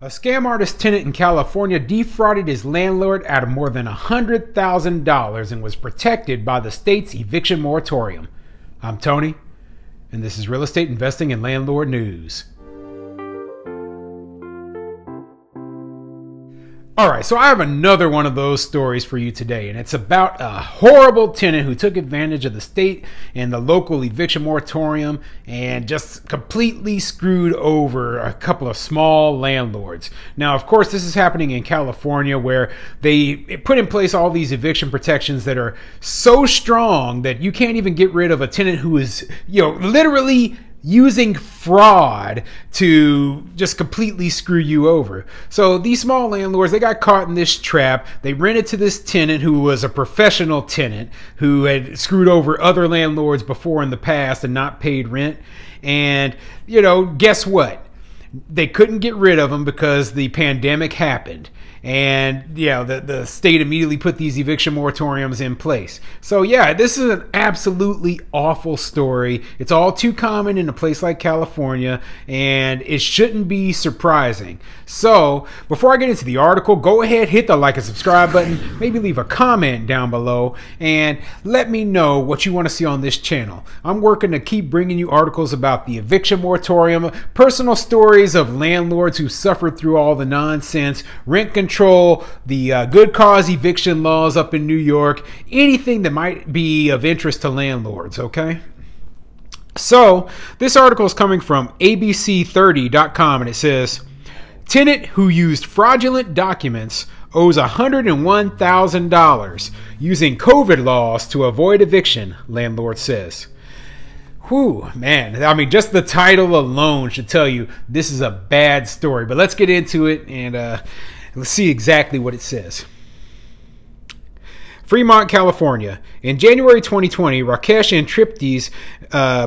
A scam artist tenant in California defrauded his landlord out of more than $100,000 and was protected by the state's eviction moratorium. I'm Tony, and this is Real Estate Investing and Landlord News. Alright, so I have another one of those stories for you today, and it's about a horrible tenant who took advantage of the state and the local eviction moratorium and just completely screwed over a couple of small landlords. Now, of course, this is happening in California, where they put in place all these eviction protections that are so strong that you can't even get rid of a tenant who is, literally using fraud to just completely screw you over. So these small landlords, they got caught in this trap. They rented to this tenant who was a professional tenant who had screwed over other landlords before in the past and not paid rent. And, guess what? They couldn't get rid of him because the pandemic happened. And the state immediately put these eviction moratoriums in place. So yeah, this is an absolutely awful story. It's all too common in a place like California, and it shouldn't be surprising. So before I get into the article, go ahead, hit the like and subscribe button, maybe leave a comment down below, and let me know what you want to see on this channel. I'm working to keep bringing you articles about the eviction moratorium, personal stories of landlords who suffered through all the nonsense, rent control, the good cause eviction laws up in New York, anything that might be of interest to landlords, okay? So this article is coming from abc30.com, and it says, tenant who used fraudulent documents owes $101,000 using COVID laws to avoid eviction, landlord says. Whew, man. I mean, just the title alone should tell you this is a bad story. But let's get into it and let's see exactly what it says. Fremont, California. In January 2020, Rakesh and Tripti's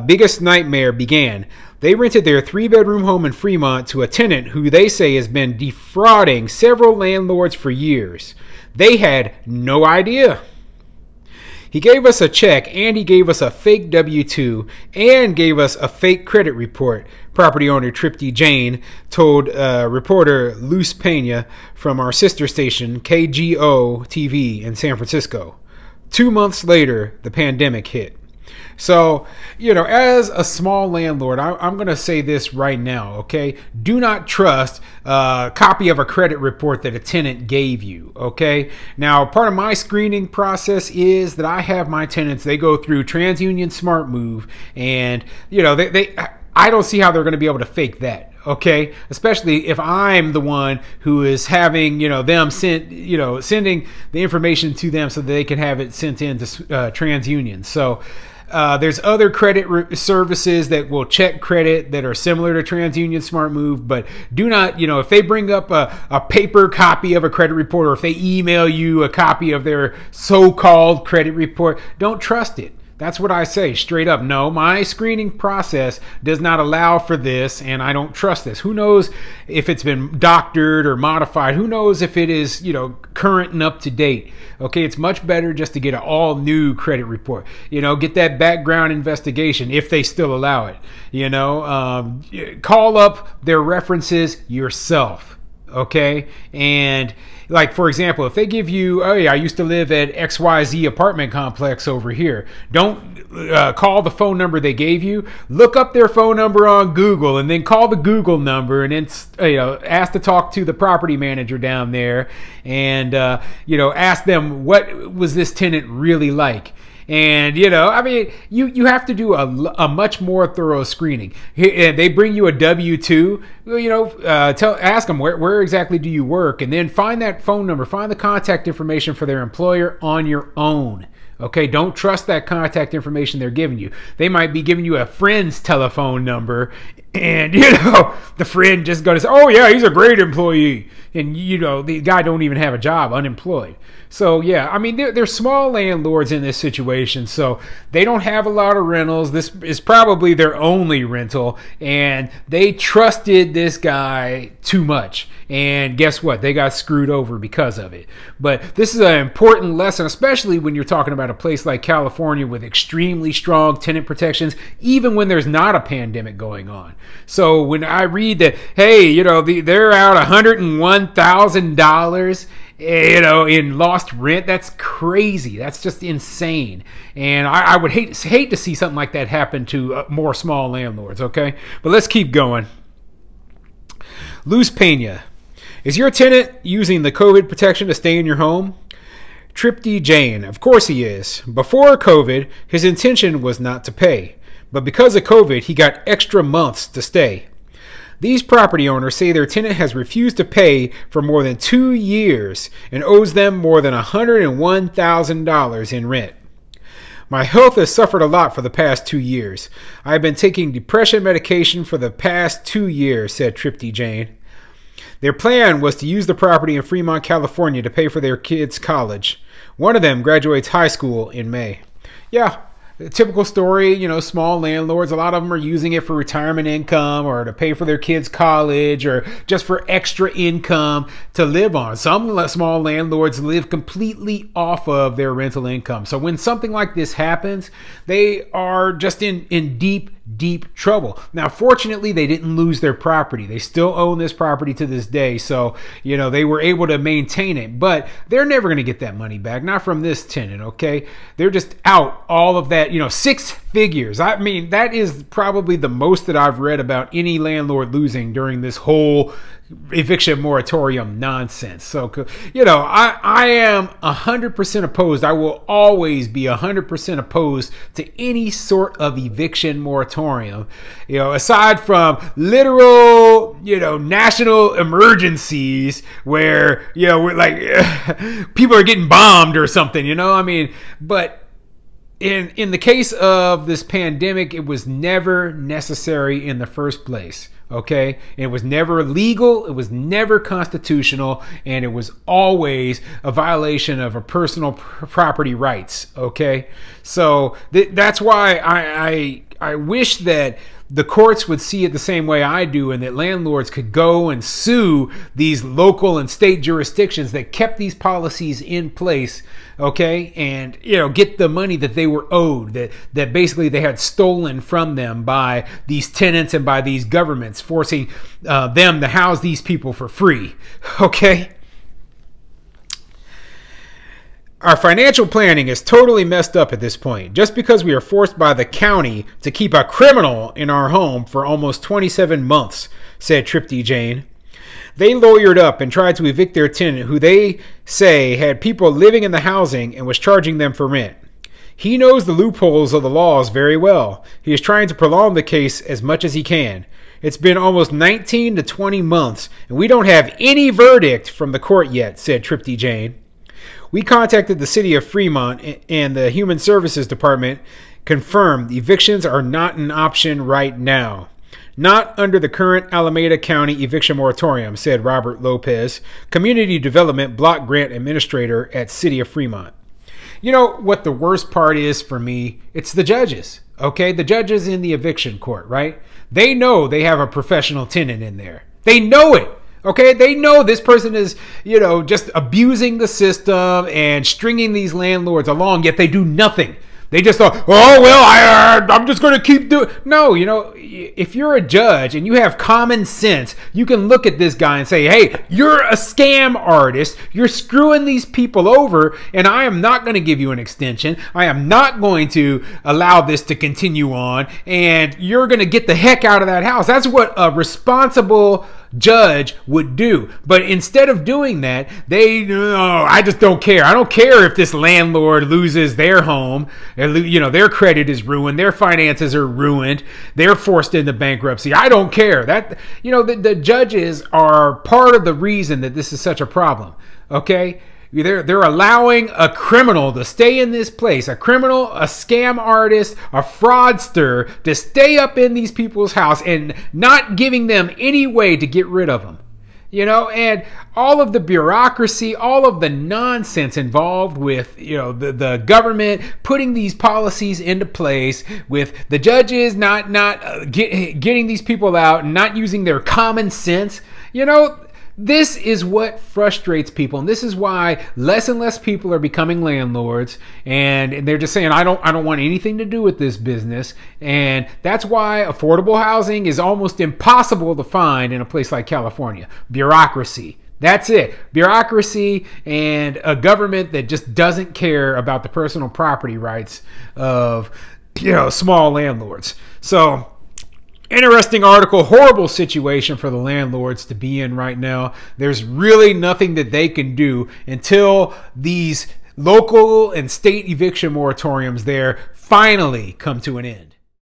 biggest nightmare began. They rented their 3-bedroom home in Fremont to a tenant who they say has been defrauding several landlords for years. They had no idea. He gave us a check, and he gave us a fake W-2 and gave us a fake credit report, property owner Tripti Jain told reporter Luz Pena from our sister station KGO TV in San Francisco. 2 months later, the pandemic hit. So, as a small landlord, I'm going to say this right now, okay? Do not trust a copy of a credit report that a tenant gave you, okay? Now, part of my screening process is that I have my tenants, they go through TransUnion Smart Move, and, I don't see how they're going to be able to fake that. Okay, especially if I'm the one who is having, them sending the information to them so that they can have it sent in to TransUnion. So there's other credit services that will check credit that are similar to TransUnion Smart Move, but do not, if they bring up a paper copy of a credit report, or if they email you a copy of their so-called credit report, don't trust it. That's what I say straight up. No, my screening process does not allow for this, and I don't trust this. Who knows if it's been doctored or modified? Who knows if it is, current and up to date? Okay, it's much better just to get an all new credit report. Get that background investigation if they still allow it. Call up their references yourself. Okay, and like, for example, if they give you, oh yeah, I used to live at XYZ apartment complex over here, don't call the phone number they gave you. Look up their phone number on Google, and then call the Google number, and then ask to talk to the property manager down there, and ask them, what was this tenant really like? And, you have to do a much more thorough screening. They bring you a W-2, ask them where exactly do you work, and then find that phone number, find the contact information for their employer on your own. Okay, don't trust that contact information they're giving you. They might be giving you a friend's telephone number, and, the friend just going to say, oh yeah, he's a great employee. And, the guy don't even have a job, unemployed. So yeah, I mean, they're small landlords in this situation, so they don't have a lot of rentals. This is probably their only rental, and they trusted this guy too much. And guess what? They got screwed over because of it. But this is an important lesson, especially when you're talking about a place like California with extremely strong tenant protections, even when there's not a pandemic going on. So when I read that, hey, you know, they're out $101,000, you know, in lost rent, that's crazy. That's just insane. And I would hate to see something like that happen to more small landlords, okay? But let's keep going. Luz Pena. Is your tenant using the COVID protection to stay in your home? Tripty Jane. Of course he is. Before COVID, his intention was not to pay. But because of COVID, he got extra months to stay. These property owners say their tenant has refused to pay for more than 2 years and owes them more than $101,000 in rent. My health has suffered a lot for the past 2 years. I have been taking depression medication for the past 2 years, said Tripty Jane. Their plan was to use the property in Fremont, California to pay for their kids' college. One of them graduates high school in May. Yeah. Typical story, you know, small landlords, a lot of them are using it for retirement income or to pay for their kids' college or just for extra income to live on. Some small landlords live completely off of their rental income. So when something like this happens, they are just in deep trouble. Now, fortunately, they didn't lose their property. They still own this property to this day. So, you know, they were able to maintain it, but they're never going to get that money back. Not from this tenant, okay? They're just out all of that, you know, 6 figures. I mean, that is probably the most that I've read about any landlord losing during this whole eviction moratorium nonsense. So, you know, I am 100% opposed. I will always be 100% opposed to any sort of eviction moratorium, you know, aside from literal, you know, national emergencies where, you know, we're like people are getting bombed or something, you know, I mean, but in the case of this pandemic, it was never necessary in the first place. Okay, it was never legal, it was never constitutional, and it was always a violation of a personal property rights. Okay, so that's why I wish that the courts would see it the same way I do, and that landlords could go and sue these local and state jurisdictions that kept these policies in place, okay, and, you know, get the money that they were owed, that basically they had stolen from them by these tenants and by these governments, forcing them to house these people for free, okay? Our financial planning is totally messed up at this point. Just because we are forced by the county to keep a criminal in our home for almost 27 months, said Tripty Jane. They lawyered up and tried to evict their tenant, who they say had people living in the housing and was charging them for rent. He knows the loopholes of the laws very well. He is trying to prolong the case as much as he can. It's been almost 19 to 20 months, and we don't have any verdict from the court yet, said Tripty Jane. We contacted the city of Fremont, and the Human Services Department confirmed evictions are not an option right now. Not under the current Alameda County eviction moratorium, said Robert Lopez, Community Development Block Grant Administrator at City of Fremont. You know what the worst part is for me? It's the judges, okay? The judges in the eviction court, right? They know they have a professional tenant in there. They know it. Okay, they know this person is, you know, just abusing the system and stringing these landlords along, yet they do nothing. They just thought, oh, well, I'm just going to keep doing. No, you know, if you're a judge and you have common sense, you can look at this guy and say, hey, you're a scam artist. You're screwing these people over, and I am not going to give you an extension. I am not going to allow this to continue on, and you're going to get the heck out of that house. That's what a responsible judge would do. But instead of doing that, I just don't care. I don't care if this landlord loses their home, you know, their credit is ruined, their finances are ruined, they're forced into bankruptcy. I don't care. That, you know, the judges are part of the reason that this is such a problem. Okay? They're allowing a criminal to stay in this place, a criminal, a scam artist, a fraudster to stay up in these people's house and not giving them any way to get rid of them. You know, and all of the bureaucracy, all of the nonsense involved with, you know, the government putting these policies into place, with the judges not getting these people out and not using their common sense. You know, This is what frustrates people, and this is why less and less people are becoming landlords, and they're just saying, I don't want anything to do with this business. And that's why affordable housing is almost impossible to find in a place like California. Bureaucracy. That's it. Bureaucracy and a government that just doesn't care about the personal property rights of, small landlords. So, interesting article, horrible situation for the landlords to be in right now. There's really nothing that they can do until these local and state eviction moratoriums there finally come to an end.